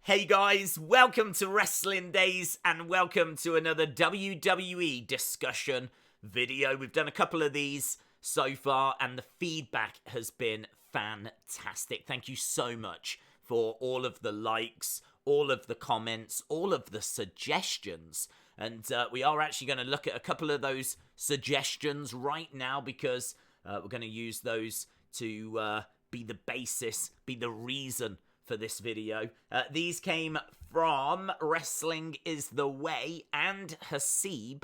Hey guys, welcome to Wrestling Daze and welcome to another WWE discussion video. We've done a couple of these so far and the feedback has been fantastic. Thank you so much for all of the likes, all of the comments, all of the suggestions. And we are actually going to look at a couple of those suggestions right now because we're going to use those to be the basis, be the reason for this video. These came from Wrestling is the Way and Hasib.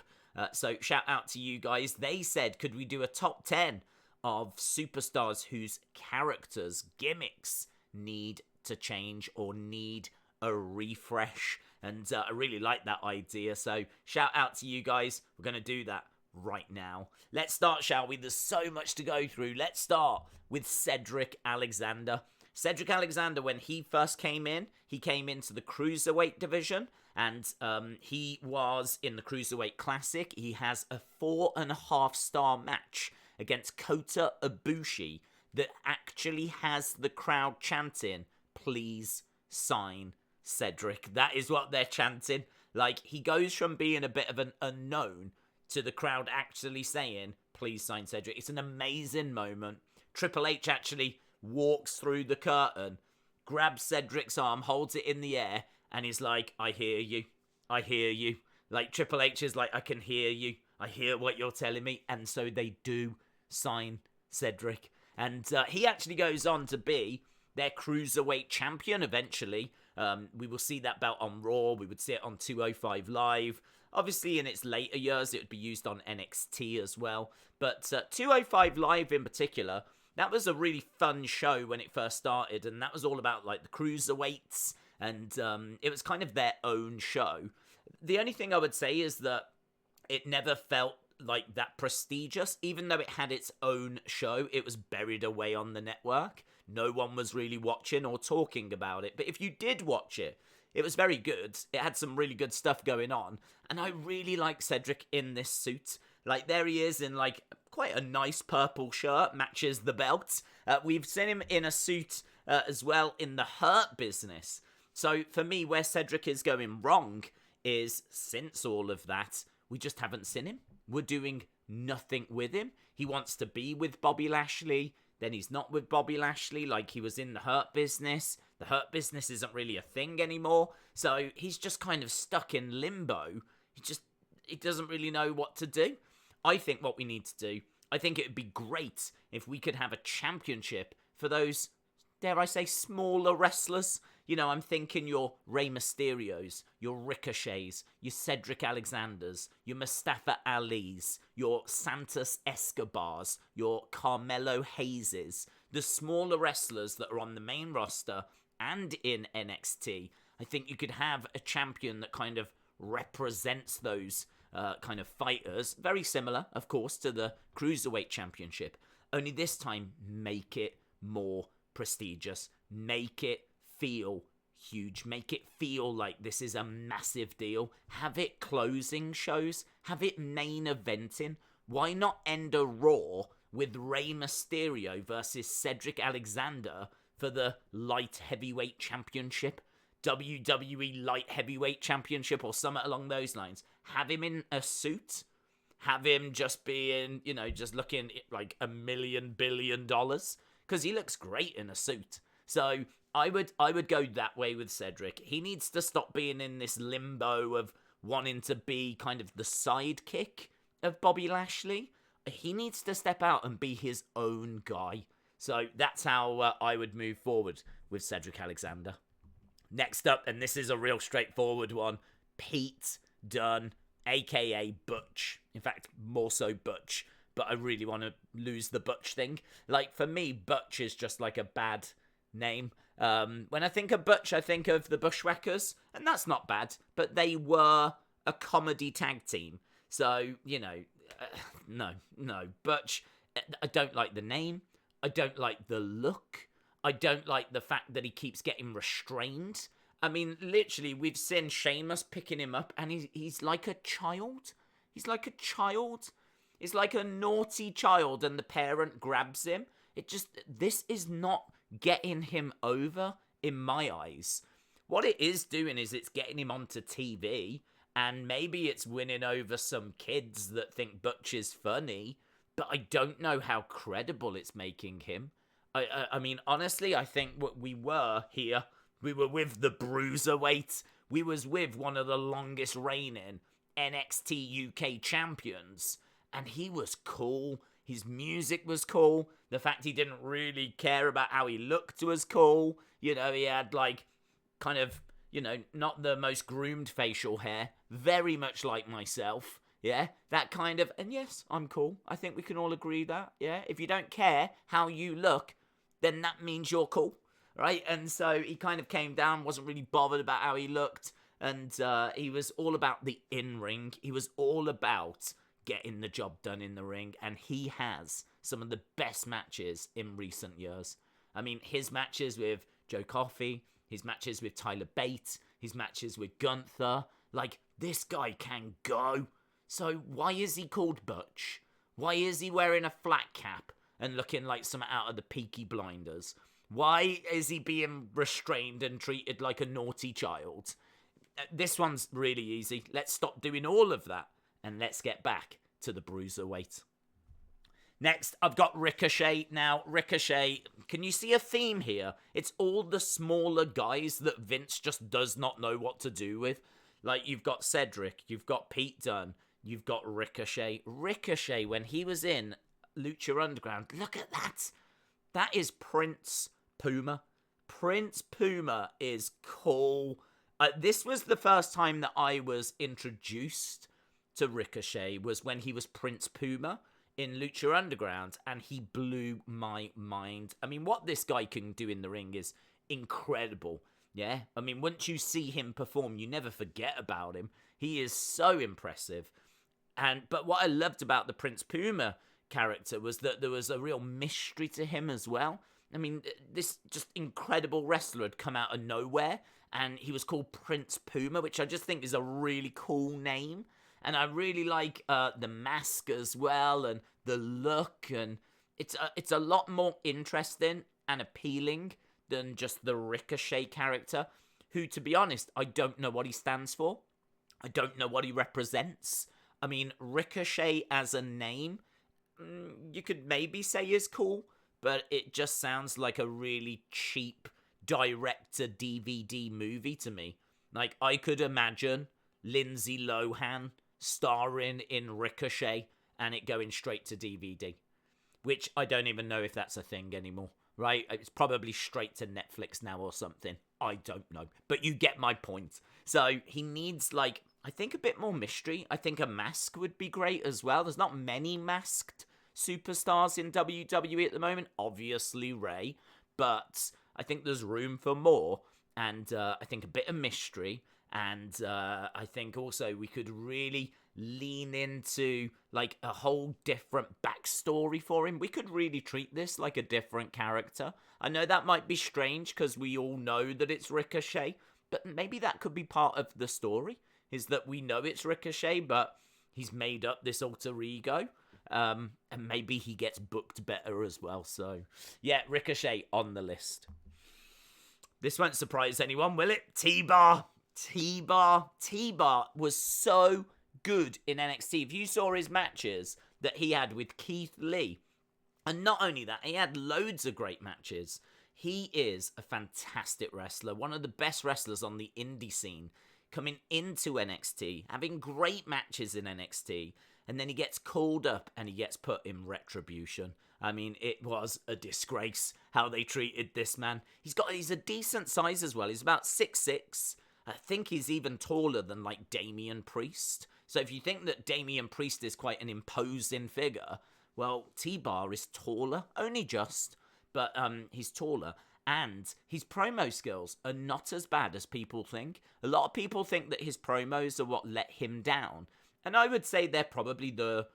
So shout out to you guys. They said, could we do a top 10 of superstars whose characters, gimmicks need to change or need a refresh? And I really like that idea. So shout out to you guys. We're going to do that right now. Let's start, shall we? There's so much to go through. Let's start with Cedric Alexander. Cedric Alexander, when he first came in, he came into the Cruiserweight division, and he was in the Cruiserweight Classic. He has a 4.5-star match against Kota Ibushi that actually has the crowd chanting, please sign Cedric. That is what they're chanting. Like, he goes from being a bit of an unknown to the crowd actually saying, please sign Cedric. It's an amazing moment. Triple H actually walks through the curtain, grabs Cedric's arm, holds it in the air, and he's like, I hear you. I hear you. Like, Triple H is like, I can hear you. I hear what you're telling me. And so they do sign Cedric. And he actually goes on to be their Cruiserweight champion eventually. We will see that belt on Raw. We would see it on 205 Live. Obviously, in its later years, it would be used on NXT as well. But 205 Live in particular, that was a really fun show when it first started, and that was all about, like, the cruiserweights, and it was kind of their own show. The only thing I would say is that it never felt like that prestigious. Even though it had its own show, it was buried away on the network. No one was really watching or talking about it. But if you did watch it, it was very good. It had some really good stuff going on, and I really like Cedric in this suit. Like, there he is in, like, quite a nice purple shirt, matches the belt. We've seen him in a suit as well in the Hurt Business. So, for me, where Cedric is going wrong is, since all of that, we just haven't seen him. We're doing nothing with him. He wants to be with Bobby Lashley, then he's not with Bobby Lashley, like he was in the Hurt Business. The Hurt Business isn't really a thing anymore. So, he's just kind of stuck in limbo. He doesn't really know what to do. I think what we need to do, I think it would be great if we could have a championship for those, dare I say, smaller wrestlers. You know, I'm thinking your Rey Mysterios, your Ricochets, your Cedric Alexanders, your Mustafa Alis, your Santos Escobars, your Carmelo Hayes, the smaller wrestlers that are on the main roster and in NXT. I think you could have a champion that kind of represents those kind of fighters, very similar, of course, to the Cruiserweight Championship. Only this time, make it more prestigious. Make it feel huge. Make it feel like this is a massive deal. Have it closing shows. Have it main eventing. Why not end a Raw with Rey Mysterio versus Cedric Alexander for the Light Heavyweight Championship? WWE Light Heavyweight Championship or something along those lines. Have him in a suit. Have him just being, you know, just looking like $1 billion. Because he looks great in a suit. So I would go that way with Cedric. He needs to stop being in this limbo of wanting to be kind of the sidekick of Bobby Lashley. He needs to step out and be his own guy. So that's how I would move forward with Cedric Alexander. Next up, and this is a real straightforward one, Pete Dunne, a.k.a. Butch. In fact, more so Butch, but I really want to lose the Butch thing. Like, for me, Butch is just like a bad name. When I think of Butch, I think of the Bushwhackers, and that's not bad, but they were a comedy tag team. So, you know, no. Butch, I don't like the name. I don't like the look. I don't like the fact that he keeps getting restrained. I mean, literally, we've seen Sheamus picking him up, and he's like a child. He's like a child. He's like a naughty child, and the parent grabs him. This is not getting him over in my eyes. what it is doing is it's getting him onto TV, and maybe it's winning over some kids that think Butch is funny, but I don't know how credible it's making him. I mean, honestly, I think what we were here, we were with the Bruiserweight. We was with one of the longest reigning NXT UK champions, and he was cool. His music was cool. The fact he didn't really care about how he looked was cool. You know, he had like kind of, you know, not the most groomed facial hair, very much like myself. Yeah, that kind of, and yes, I'm cool. I think we can all agree that, yeah. If you don't care how you look, then that means you're cool, right? And so he kind of came down, wasn't really bothered about how he looked, and he was all about the in-ring. He was all about getting the job done in the ring, and he has some of the best matches in recent years. I mean, his matches with Joe Coffey, his matches with Tyler Bate, his matches with Gunther, like, this guy can go. So why is he called Butch? Why is he wearing a flat cap and looking like something out of the Peaky Blinders? Why is he being restrained and treated like a naughty child? This one's really easy. Let's stop doing all of that and let's get back to the Bruiserweight. Next, I've got Ricochet. Now, Ricochet, can you see a theme here? It's all the smaller guys that Vince just does not know what to do with. Like, you've got Cedric, you've got Pete Dunne, you've got Ricochet. Ricochet, when he was in Lucha Underground, look at that. That is Prince Puma. Prince Puma is cool. This was the first time that I was introduced to Ricochet, was when he was Prince Puma in Lucha Underground, and he blew my mind. I mean, what this guy can do in the ring is incredible. Yeah, I mean, once you see him perform, you never forget about him. He is so impressive. But what I loved about the Prince Puma character was that there was a real mystery to him as well. I mean, this just incredible wrestler had come out of nowhere, and he was called Prince Puma, which I just think is a really cool name. And I really like the mask as well, and the look, and it's a lot more interesting and appealing than just the Ricochet character, who, to be honest, I don't know what he stands for. I don't know what he represents. I mean, Ricochet as a name, you could maybe say is cool, but it just sounds like a really cheap direct-to-DVD movie to me. Like, I could imagine Lindsay Lohan starring in Ricochet and it going straight to DVD, which I don't even know if that's a thing anymore, right? It's probably straight to Netflix now or something. I don't know, but you get my point. So he needs, like, I think a bit more mystery. I think a mask would be great as well. There's not many masked superstars in WWE at the moment. Obviously Ray, but I think there's room for more. And I think a bit of mystery. And I think also we could really lean into, like, a whole different backstory for him. We could really treat this like a different character. I know that might be strange because we all know that it's Ricochet, but maybe that could be part of the story, is that we know it's Ricochet, but he's made up this alter ego. And maybe he gets booked better as well. So, yeah, Ricochet on the list. This won't surprise anyone, will it? T-Bar was so good in NXT. If you saw his matches that he had with Keith Lee, and not only that, he had loads of great matches. He is a fantastic wrestler, one of the best wrestlers on the indie scene, coming into NXT, having great matches in NXT, and then he gets called up and he gets put in Retribution. I mean, it was a disgrace how they treated this man. He's a decent size as well. He's about 6'6". I think he's even taller than, like, Damian Priest. So if you think that Damian Priest is quite an imposing figure, well, T-Bar is taller, only just, but he's taller. And his promo skills are not as bad as people think. A lot of people think that his promos are what let him down. And I would say they're probably the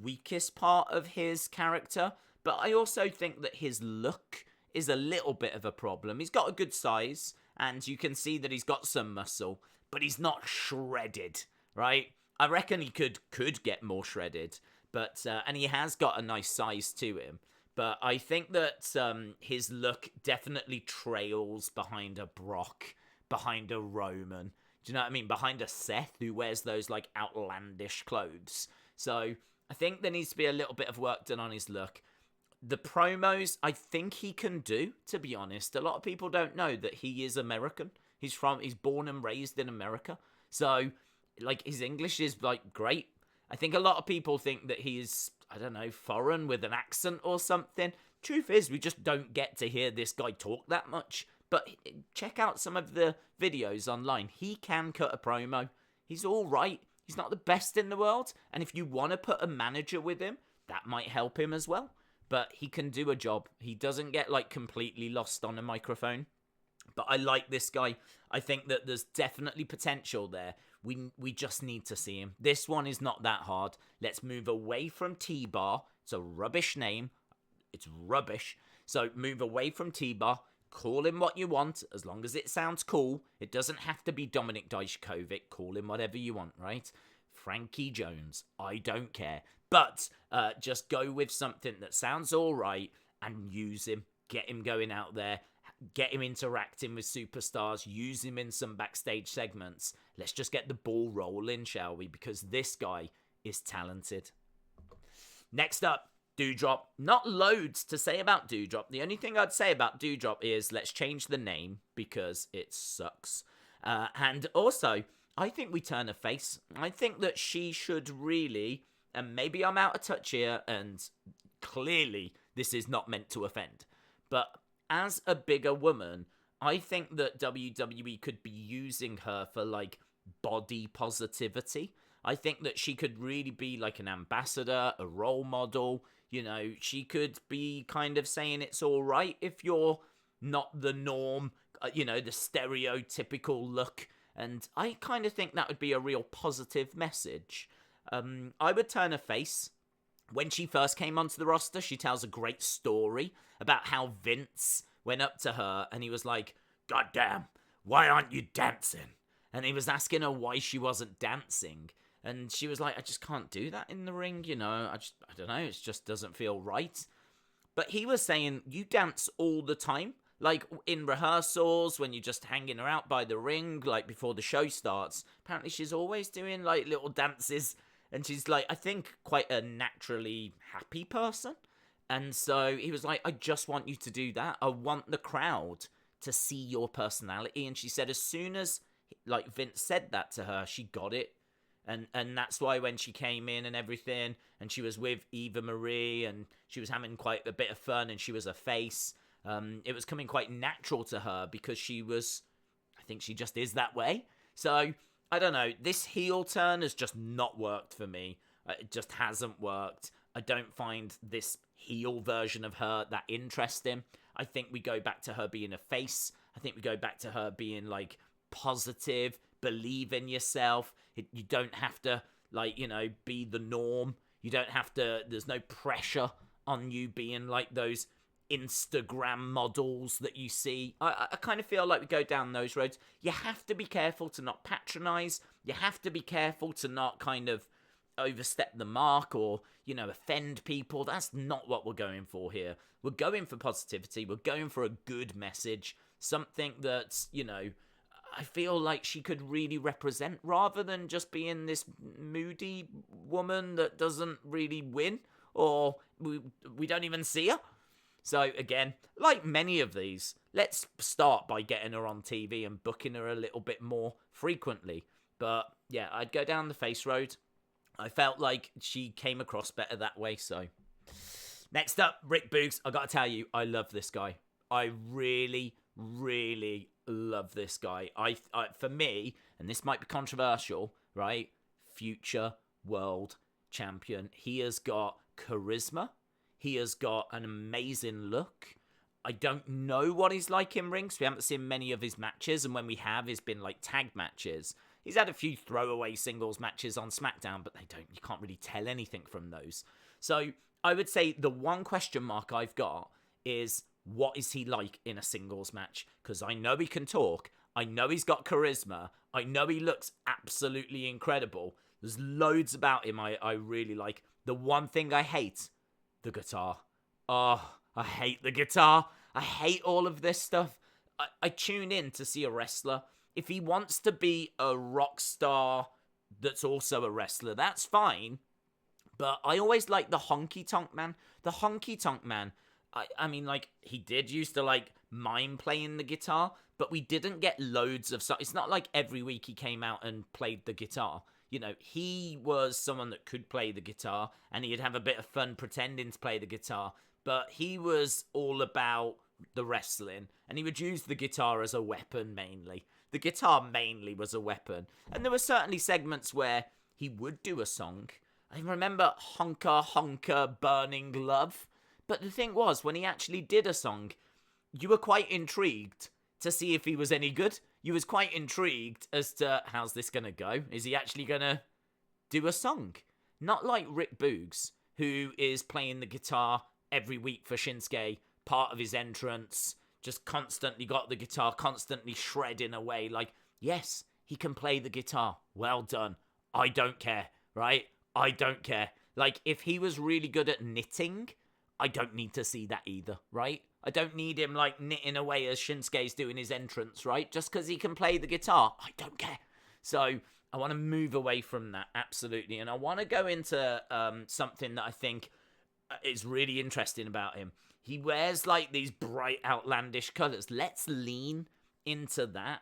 weakest part of his character. But I also think that his look is a little bit of a problem. He's got a good size, and you can see that he's got some muscle, but he's not shredded, right? I reckon he could get more shredded, but and he has got a nice size to him. But I think that his look definitely trails behind a Brock, behind a Roman. Do you know what I mean? Behind a Seth who wears those like outlandish clothes. So I think there needs to be a little bit of work done on his look. The promos, I think he can do, to be honest. A lot of people don't know that he is American. He's born and raised in America. So, like, his English is, like, great. I think a lot of people think that he is, I don't know, foreign with an accent or something. Truth is, we just don't get to hear this guy talk that much. But check out some of the videos online. He can cut a promo. He's all right. He's not the best in the world. And if you want to put a manager with him, that might help him as well. But he can do a job. He doesn't get, like, completely lost on a microphone. But I like this guy. I think that there's definitely potential there. We just need to see him. This one is not that hard. Let's move away from T-Bar. It's a rubbish name. It's rubbish. So move away from T-Bar. Call him what you want, as long as it sounds cool. It doesn't have to be Domink Dijakovic. Call him whatever you want, right? Frankie Jones. I don't care. But just go with something that sounds all right and use him. Get him going out there. Get him interacting with superstars. Use him in some backstage segments. Let's just get the ball rolling, shall we? Because this guy is talented. Next up, Doudrop. Not loads to say about Doudrop. The only thing I'd say about Doudrop is let's change the name because it sucks. And also, I think we turn her face. I think that she should really, and maybe I'm out of touch here, and clearly this is not meant to offend, but as a bigger woman, I think that WWE could be using her for, like, body positivity. I think that she could really be, like, an ambassador, a role model. You know, she could be kind of saying it's all right if you're not the norm, you know, the stereotypical look. And I kind of think that would be a real positive message. I would turn her face. When she first came onto the roster, she tells a great story about how Vince went up to her and he was like, "God damn, why aren't you dancing?" And he was asking her why she wasn't dancing. And she was like, "I just can't do that in the ring, you know, I don't know, it just doesn't feel right." But he was saying, you dance all the time. Like, in rehearsals, when you're just hanging her out by the ring, like, before the show starts. Apparently she's always doing, like, little dances. And she's, like, I think, quite a naturally happy person. And so he was like, "I just want you to do that. I want the crowd to see your personality." And she said as soon as, like, Vince said that to her, she got it. And that's why when she came in and everything, and she was with Eva Marie, and she was having quite a bit of fun, and she was a face, it was coming quite natural to her because she was, I think she just is that way. So, I don't know, this heel turn has just not worked for me. It just hasn't worked. I don't find this heel version of her that interesting. I think we go back to her being a face. I think we go back to her being, like, positive, believe in yourself. You don't have to, like, you know, be the norm. You don't have to, there's no pressure on you being like those Instagram models that you see. I kind of feel like we go down those roads. You have to be careful to not patronize. You have to be careful to not kind of overstep the mark or, you know, offend people. That's not what we're going for here. We're going for positivity. We're going for a good message. Something that's, you know, I feel like she could really represent, rather than just being this moody woman that doesn't really win, or we don't even see her. So again, like many of these, let's start by getting her on TV and booking her a little bit more frequently. But yeah, I'd go down the face road. I felt like she came across better that way. So next up, Rick Boogs. I gotta tell you, I love this guy. I really, really love this guy. I for me, and this might be controversial, right? Future world champion. He has got charisma. He has got an amazing look. I don't know what he's like in rings. We haven't seen many of his matches, and when we have, it's been like tag matches. He's had a few throwaway singles matches on SmackDown, but you can't really tell anything from those. So I would say the one question mark I've got is, what is he like in a singles match? Because I know he can talk. I know he's got charisma. I know he looks absolutely incredible. There's loads about him I really like. The one thing I hate, the guitar. Oh, I hate the guitar. I hate all of this stuff. I tune in to see a wrestler. If he wants to be a rock star that's also a wrestler, that's fine. But I always like the honky tonk man. The honky tonk man, I mean, like, he did used to, like, mime playing the guitar, but we didn't get loads of stuff. It's not like every week he came out and played the guitar. You know, he was someone that could play the guitar, and he'd have a bit of fun pretending to play the guitar. But he was all about the wrestling, and he would use the guitar as a weapon mainly. The guitar mainly was a weapon. And there were certainly segments where he would do a song. I remember Honker Honker Burning Love. But the thing was, when he actually did a song, you were quite intrigued to see if he was any good. You was quite intrigued as to, how's this going to go? Is he actually going to do a song? Not like Rick Boogs, who is playing the guitar every week for Shinsuke, part of his entrance, just constantly got the guitar, constantly shredding away. Like, yes, he can play the guitar. Well done. I don't care, right? I don't care. Like, if he was really good at knitting, I don't need to see that either, right? I don't need him, like, knitting away as Shinsuke's doing his entrance, right? Just because he can play the guitar. I don't care. So, I want to move away from that, absolutely. And I want to go into something that I think is really interesting about him. He wears, like, these bright, outlandish colours. Let's lean into that.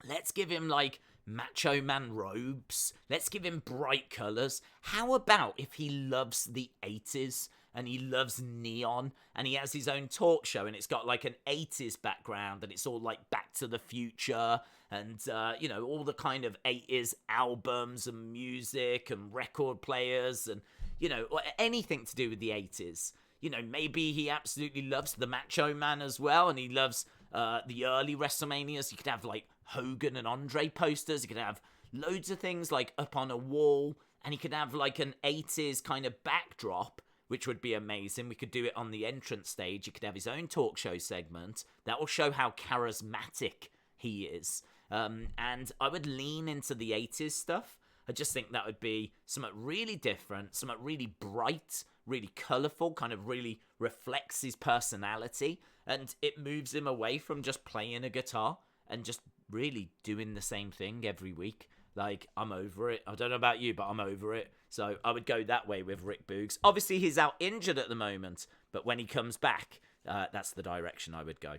Let's give him, like, Macho Man robes. Let's give him bright colours. How about if he loves the 80s and he loves neon and he has his own talk show and it's got like an 80s background and it's all like Back to the Future and, you know, all the kind of 80s albums and music and record players and, you know, anything to do with the 80s. You know, maybe he absolutely loves the Macho Man as well and he loves the early WrestleManias. You could have like Hogan and Andre posters. You could have loads of things like up on a wall, and he could have like an 80s kind of backdrop, which would be amazing. We could do it on the entrance stage. You could have his own talk show segment that will show how charismatic he is. And I would lean into the 80s stuff. I just think that would be something really different, something really bright, really colourful, kind of really reflects his personality, and it moves him away from just playing a guitar and just really doing the same thing every week. Like, I'm over it. I don't know about you, but I'm over it. So I would go that way with Rick Boogs. Obviously, he's out injured at the moment, but when he comes back, that's the direction I would go.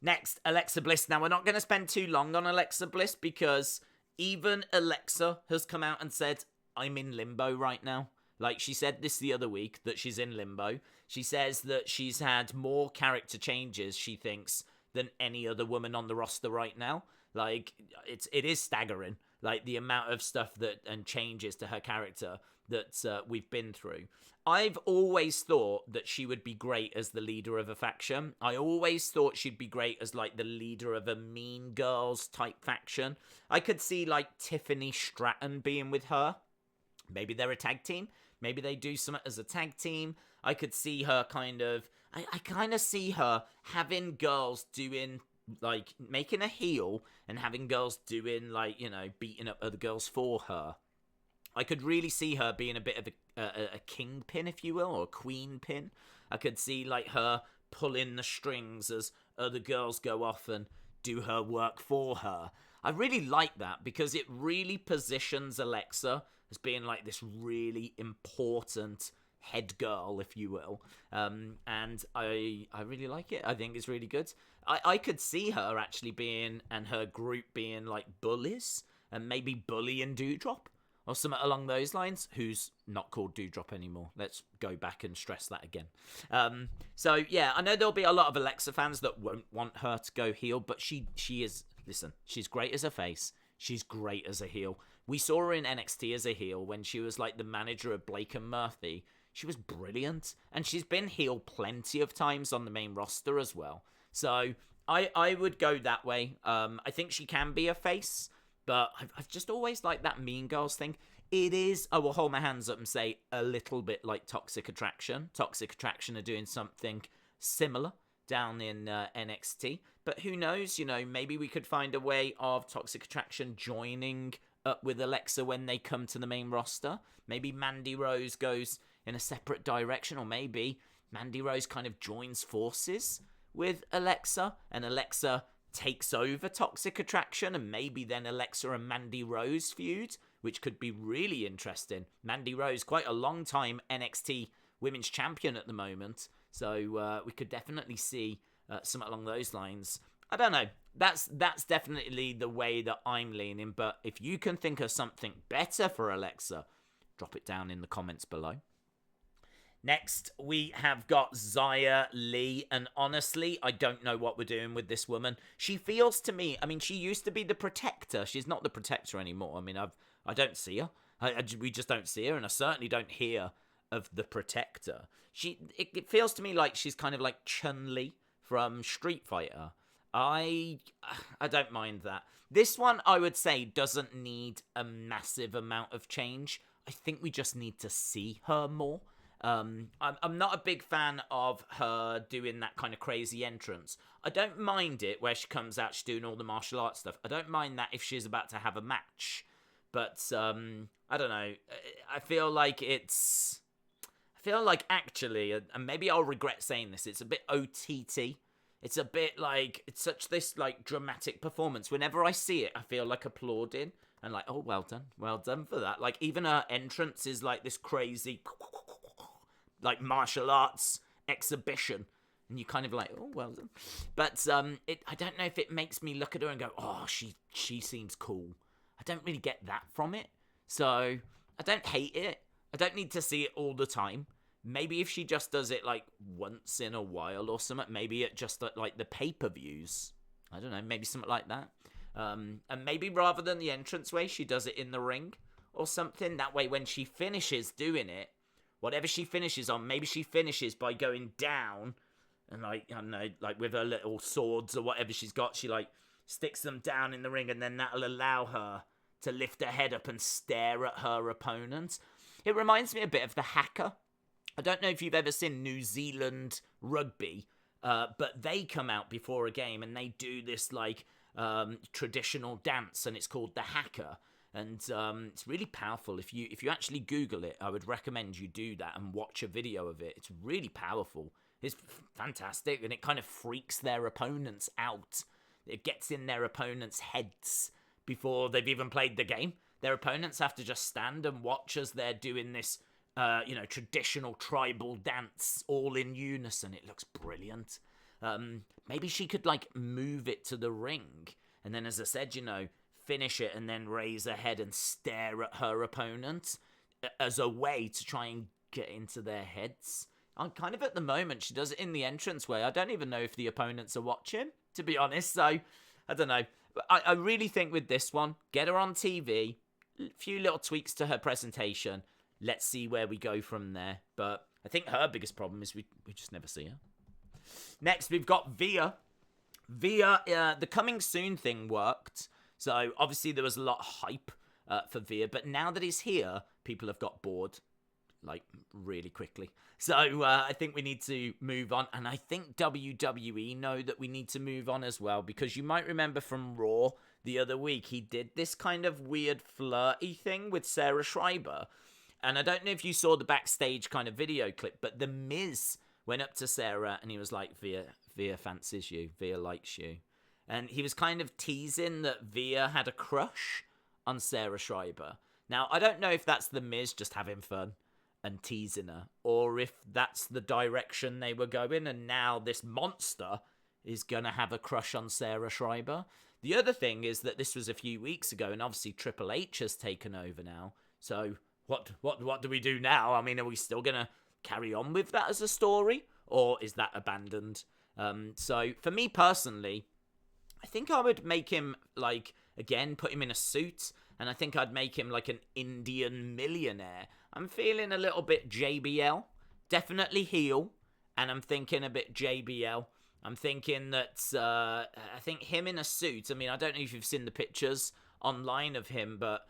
Next, Alexa Bliss. Now, we're not going to spend too long on Alexa Bliss because even Alexa has come out and said, I'm in limbo right now. Like, she said this the other week, that she's in limbo. She says that she's had more character changes, she thinks, than any other woman on the roster right now. Like, it is staggering, like, the amount of stuff that and changes to her character that we've been through. I've always thought that she would be great as the leader of a faction. I always thought she'd be great as, like, the leader of a Mean Girls type faction. I could see, like, Tiffany Stratton being with her. Maybe they're a tag team. Maybe they do something as a tag team. I could see her kind of... I kind of see her having girls doing, like, making a heel and having girls doing, like, you know, beating up other girls for her. I could really see her being a bit of a kingpin, if you will, or a queen pin. I could see, like, her pulling the strings as other girls go off and do her work for her. I really like that because it really positions Alexa as being, like, this really important head girl, if you will. And I really like it. I think it's really good. I could see her actually being, and her group being, like, bullies, and maybe Bully and Doudrop, or something along those lines, who's not called Doudrop anymore. Let's go back and stress that again. So, yeah, I know there'll be a lot of Alexa fans that won't want her to go heel, but she is, listen, she's great as a face. She's great as a heel. We saw her in NXT as a heel when she was, like, the manager of Blake and Murphy. She was brilliant, and she's been heel plenty of times on the main roster as well. So I would go that way. I think she can be a face, but I've just always liked that Mean Girls thing. It is, I will hold my hands up and say, a little bit like Toxic Attraction. Toxic Attraction are doing something similar down in NXT, but who knows, you know, maybe we could find a way of Toxic Attraction joining up with Alexa when they come to the main roster. Maybe Mandy Rose goes in a separate direction, or maybe Mandy Rose kind of joins forces with Alexa, and Alexa takes over Toxic Attraction, and maybe then Alexa and Mandy Rose feud, which could be really interesting. Mandy Rose, quite a long time NXT Women's Champion at the moment, so we could definitely see something along those lines. I don't know. That's definitely the way that I'm leaning, but if you can think of something better for Alexa, drop it down in the comments below. Next, we have got Xia Li, and honestly, I don't know what we're doing with this woman. She feels to me, I mean, she used to be the Protector. She's not the Protector anymore. I mean, I don't see her. We just don't see her, and I certainly don't hear of the Protector. It feels to me like she's kind of like Chun-Li from Street Fighter. I don't mind that. This one, I would say, doesn't need a massive amount of change. I think we just need to see her more. I'm not a big fan of her doing that kind of crazy entrance. I don't mind it where she comes out, she's doing all the martial arts stuff. I don't mind that if she's about to have a match. But, I don't know. I feel like actually, and maybe I'll regret saying this, it's a bit OTT. It's a bit like, it's such this, like, dramatic performance. Whenever I see it, I feel like applauding. And like, oh, well done for that. Like, even her entrance is like this crazy, like, martial arts exhibition. And you kind of like, oh, well done. But I don't know if it makes me look at her and go, oh, she seems cool. I don't really get that from it. So, I don't hate it. I don't need to see it all the time. Maybe if she just does it, like, once in a while or something. Maybe it just, like, the pay-per-views. I don't know, maybe something like that. And maybe rather than the entranceway, she does it in the ring or something. That way, when she finishes doing it, whatever she finishes on, maybe she finishes by going down and, like, I don't know, like, with her little swords or whatever she's got, she, like, sticks them down in the ring, and then that'll allow her to lift her head up and stare at her opponent. It reminds me a bit of the Hacker. I don't know if you've ever seen New Zealand rugby, but they come out before a game and they do this, like, traditional dance, and it's called the Hacker. And it's really powerful. If you actually Google it, I would recommend you do that and watch a video of it. It's really powerful. It's fantastic, and it kind of freaks their opponents out. It gets in their opponents' heads before they've even played the game. Their opponents have to just stand and watch as they're doing this traditional tribal dance all in unison. It looks brilliant. Maybe she could, like, move it to the ring, and then, as I said, finish it and then raise her head and stare at her opponent as a way to try and get into their heads. I'm kind of, at the moment, she does it in the entranceway. I don't even know if the opponents are watching, to be honest, so I don't know. But I really think with this one, get her on TV, a few little tweaks to her presentation. Let's see where we go from there. But I think her biggest problem is we just never see her. Next, we've got Veer. Veer, the coming soon thing worked. So, obviously, there was a lot of hype for Veer. But now that he's here, people have got bored, like, really quickly. So, I think we need to move on. And I think WWE know that we need to move on as well. Because you might remember from Raw the other week, he did this kind of weird flirty thing with Sarah Schreiber. And I don't know if you saw the backstage kind of video clip, but The Miz went up to Sarah and he was like, Veer fancies you. Veer likes you. And he was kind of teasing that Veer had a crush on Sarah Schreiber. Now, I don't know if that's The Miz just having fun and teasing her, or if that's the direction they were going, and now this monster is going to have a crush on Sarah Schreiber. The other thing is that this was a few weeks ago, and obviously Triple H has taken over now. So what do we do now? I mean, are we still going to carry on with that as a story, or is that abandoned? So for me personally, I think I would make him, like, again, put him in a suit, and I think I'd make him like an Indian millionaire. I'm feeling a little bit JBL, definitely heel, and I'm thinking a bit JBL. I'm thinking that, I think him in a suit, I mean, I don't know if you've seen the pictures online of him, but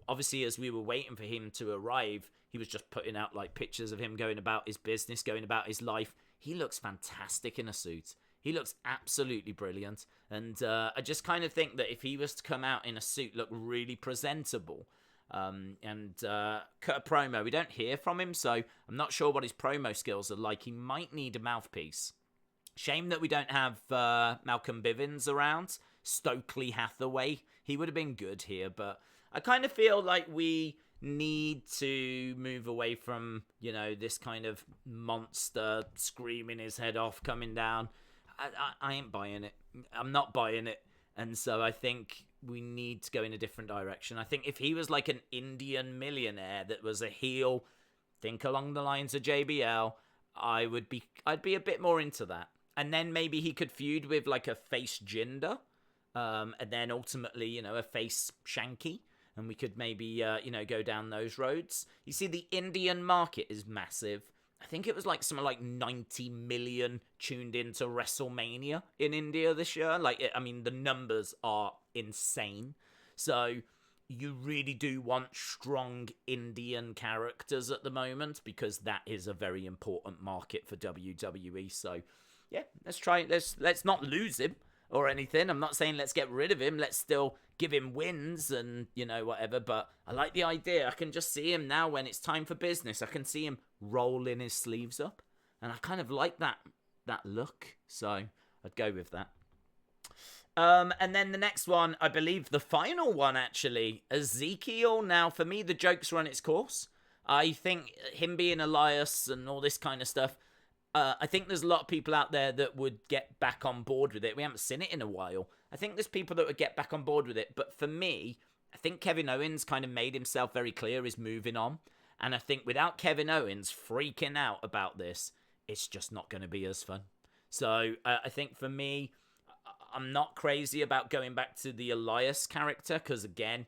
obviously as we were waiting for him to arrive, he was just putting out, like, pictures of him going about his business, going about his life. He looks fantastic in a suit. He looks absolutely brilliant. And I just kind of think that if he was to come out in a suit, look really presentable, and cut a promo, we don't hear from him, so I'm not sure what his promo skills are like. He might need a mouthpiece. Shame that we don't have Malcolm Bivens around. Stokely Hathaway, he would have been good here, but I kind of feel like we need to move away from, this kind of monster screaming his head off, coming down. I ain't buying it. I'm not buying it. And so I think we need to go in a different direction. I think if he was like an Indian millionaire that was a heel, think along the lines of JBL, I'd be a bit more into that. And then maybe he could feud with like a face Jinder, and then ultimately, a face Shanky. And we could maybe, go down those roads. You see, the Indian market is massive. I think it was like something like 90 million tuned into WrestleMania in India this year. The numbers are insane. So you really do want strong Indian characters at the moment because that is a very important market for WWE. So yeah, let's try. Let's not lose him or anything. I'm not saying let's get rid of him. Let's still give him wins and, whatever. But I like the idea. I can just see him now when it's time for business. I can see him rolling his sleeves up. And I kind of like that look. So I'd go with that. And then the next one, I believe the final one, actually, Ezekiel. Now, for me, the joke's run its course. I think him being Elias and all this kind of stuff, I think there's a lot of people out there that would get back on board with it. We haven't seen it in a while. I think there's people that would get back on board with it. But for me, I think Kevin Owens kind of made himself very clear he's moving on. And I think without Kevin Owens freaking out about this, it's just not going to be as fun. So I think for me, I'm not crazy about going back to the Elias character. Because again,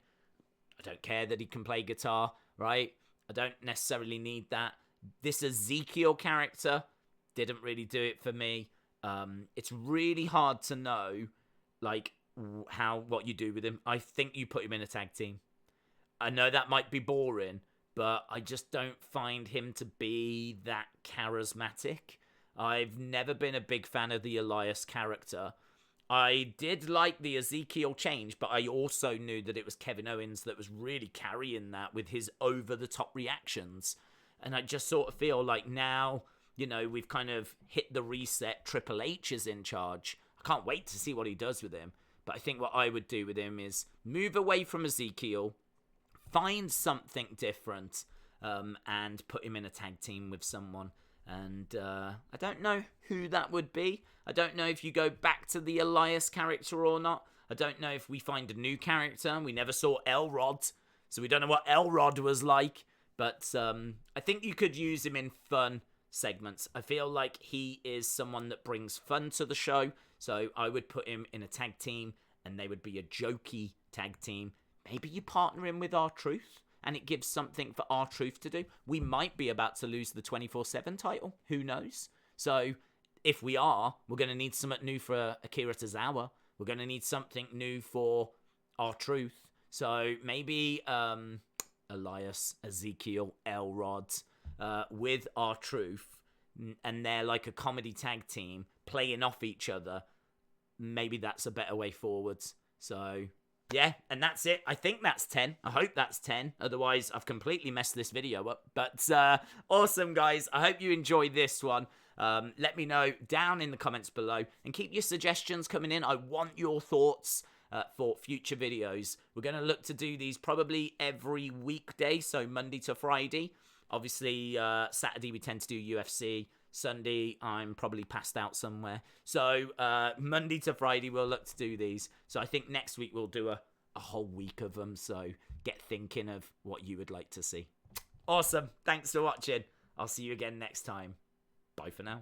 I don't care that he can play guitar, right? I don't necessarily need that. This Ezekiel character didn't really do it for me. It's really hard to know, what you do with him. I think you put him in a tag team. I know that might be boring, but I just don't find him to be that charismatic. I've never been a big fan of the Elias character. I did like the Ezekiel change, but I also knew that it was Kevin Owens that was really carrying that with his over-the-top reactions. And I just sort of feel like now, we've kind of hit the reset. Triple H is in charge. I can't wait to see what he does with him. But I think what I would do with him is move away from Ezekiel, find something different, and put him in a tag team with someone. And I don't know who that would be. I don't know if you go back to the Elias character or not. I don't know if we find a new character. We never saw Elrod, so we don't know what Elrod was like. But I think you could use him in fun segments. I feel like he is someone that brings fun to the show. So I would put him in a tag team, and they would be a jokey tag team. Maybe you partner him with R-Truth, and it gives something for R-Truth to do. We might be about to lose the 24/7 title. Who knows? So if we are, we're going to need something new for Akira Tozawa. We're going to need something new for R-Truth. So maybe Elias, Ezekiel, Elrod with R-Truth, and they're like a comedy tag team playing off each other. Maybe that's a better way forwards. So yeah, and that's it. I think that's 10. I hope that's 10. Otherwise, I've completely messed this video up. But awesome, guys. I hope you enjoyed this one. Let me know down in the comments below. And keep your suggestions coming in. I want your thoughts for future videos. We're going to look to do these probably every weekday. So Monday to Friday. Obviously, Saturday we tend to do UFC. Sunday, I'm probably passed out somewhere. So Monday to Friday, we'll look to do these. So I think next week we'll do a whole week of them. So get thinking of what you would like to see. Awesome. Thanks for watching. I'll see you again next time. Bye for now.